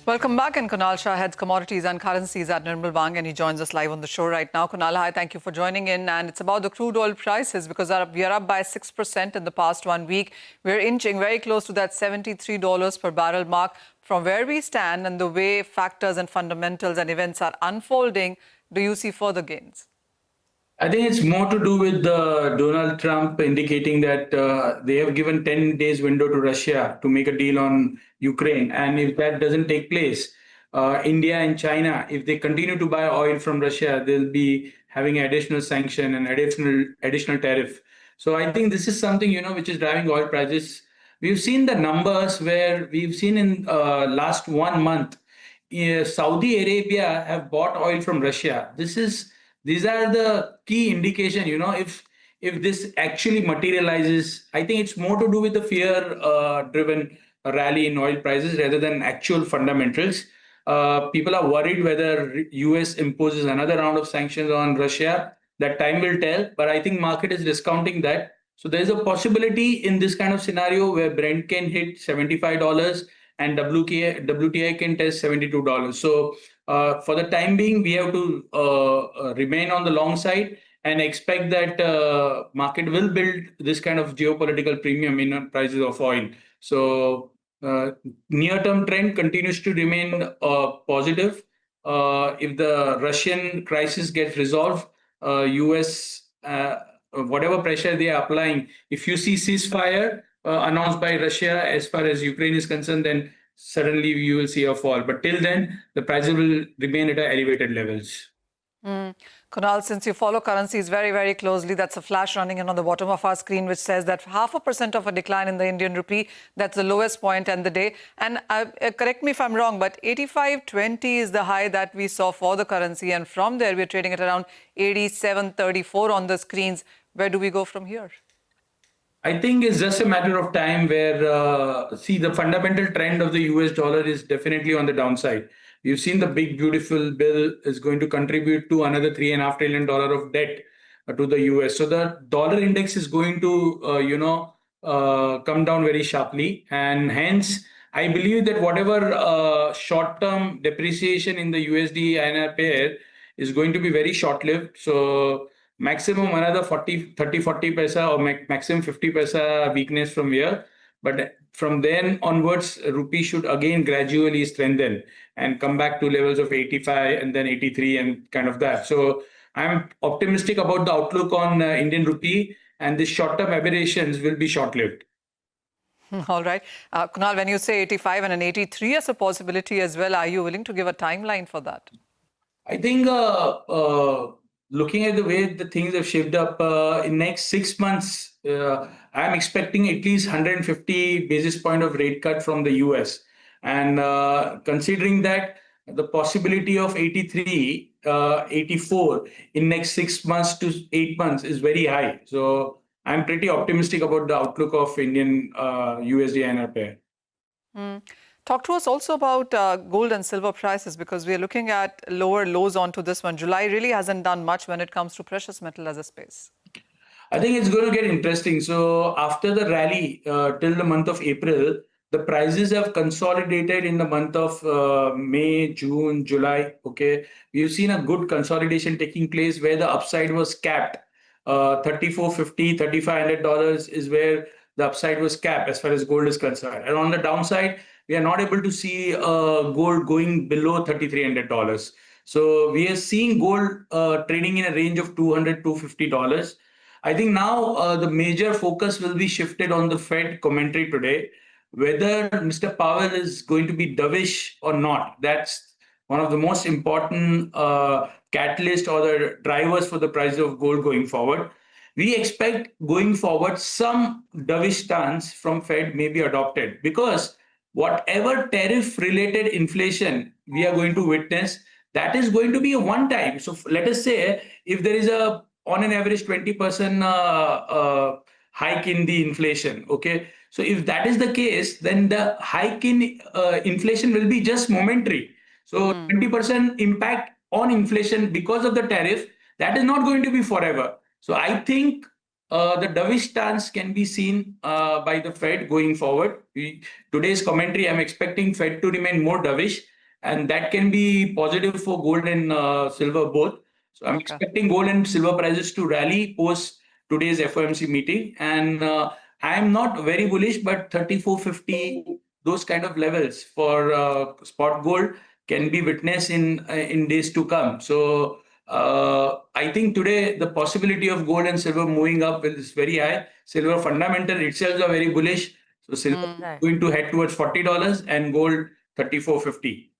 Welcome back, and Kunal Shah heads commodities and currencies at Nirmal Bank, and he joins us live on the show right now. Kunal, hi, thank you for joining in. And it's about the crude oil prices because we are up by 6% in the past 1 week. We're inching very close to that $73 per barrel mark. From where we stand and the way factors and fundamentals and events are unfolding, do you see further gains? I think it's more to do with Donald Trump indicating that they have given 10 days window to Russia to make a deal on Ukraine. And if that doesn't take place, India and China, if they continue to buy oil from Russia, they'll be having additional sanction and additional tariff. So I think this is something, which is driving oil prices. We've seen the numbers where we've seen in last 1 month, Saudi Arabia have bought oil from Russia. These are the key indication, if this actually materializes. I think it's more to do with the fear-driven rally in oil prices rather than actual fundamentals. People are worried whether US imposes another round of sanctions on Russia. That time will tell, but I think market is discounting that. So there's a possibility in this kind of scenario where Brent can hit $75 and WTI can test $72. So for the time being, we have to remain on the long side and expect that market will build this kind of geopolitical premium in prices of oil. So near-term trend continues to remain positive. If the Russian crisis gets resolved, US, whatever pressure they are applying, if you see ceasefire announced by Russia as far as Ukraine is concerned, then suddenly you will see a fall. But till then, the prices will remain at elevated levels. Kunal, since you follow currencies very, very closely, that's a flash running in on the bottom of our screen, which says that 0.5% of a decline in the Indian Rupee, that's the lowest point in the day. And correct me if I'm wrong, but 85.20 is the high that we saw for the currency. And from there, we're trading at around 87.34 on the screens. Where do we go from here? I think it's just a matter of time where, the fundamental trend of the US dollar is definitely on the downside. We've seen the big, beautiful bill is going to contribute to another $3.5 trillion of debt to the US. So the dollar index is going to, come down very sharply. And hence, I believe that whatever short-term depreciation in the USD-INR pair is going to be very short-lived. So maximum another 30, 40 paisa or maximum 50 paisa weakness from here. But from then onwards, rupee should again gradually strengthen and come back to levels of 85 and then 83 and kind of that. So I'm optimistic about the outlook on Indian rupee, and the short-term aberrations will be short-lived. All right. Kunal, when you say 85 and an 83 as a possibility as well, are you willing to give a timeline for that? I think looking at the way the things have shaped up in next 6 months, I'm expecting at least 150 basis point of rate cut from the US. And considering that the possibility of 83, 84 in next 6 months to 8 months is very high. So I'm pretty optimistic about the outlook of Indian USD-INR pair. Talk to us also about gold and silver prices, because we are looking at lower lows onto this one. July really hasn't done much when it comes to precious metal as a space. I think it's going to get interesting. So after the rally till the month of April, the prices have consolidated in the month of May, June, July. Okay, we've seen a good consolidation taking place where the upside was capped. $3,450, $3,500 is where the upside was capped as far as gold is concerned. And on the downside, we are not able to see gold going below $3,300. So we are seeing gold trading in a range of $200, $250. I think now the major focus will be shifted on the Fed commentary today. Whether Mr. Powell is going to be dovish or not, that's one of the most important catalysts or the drivers for the price of gold going forward. We expect going forward some dovish stance from Fed may be adopted, because whatever tariff-related inflation we are going to witness, that is going to be a one-time. So let us say if there is on an average 20% hike in the inflation, okay? So if that is the case, then the hike in inflation will be just momentary. So 20% impact on inflation because of the tariff, that is not going to be forever. So I think the dovish stance can be seen by the Fed going forward. Today's commentary, I'm expecting Fed to remain more dovish. and that can be positive for gold and silver both. So I'm Okay. expecting gold and silver prices to rally post today's FOMC meeting, and I am not very bullish, but 3450, those kind of levels for spot gold can be witnessed in days to come. So I think today the possibility of gold and silver moving up is very high. Silver fundamental itself are very bullish. So silver is Right. going to head towards $40 and gold 3450.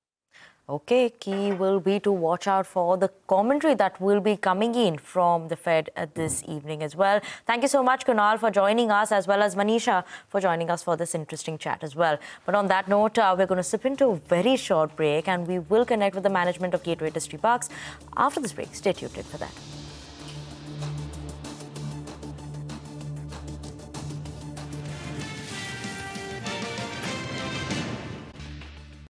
Okay, key will be to watch out for the commentary that will be coming in from the Fed this evening as well. Thank you so much, Kunal, for joining us, as well as Manisha for joining us for this interesting chat as well. But on that note, we're going to slip into a very short break, and we will connect with the management of Gateway Industry Parks after this break. Stay tuned in for that.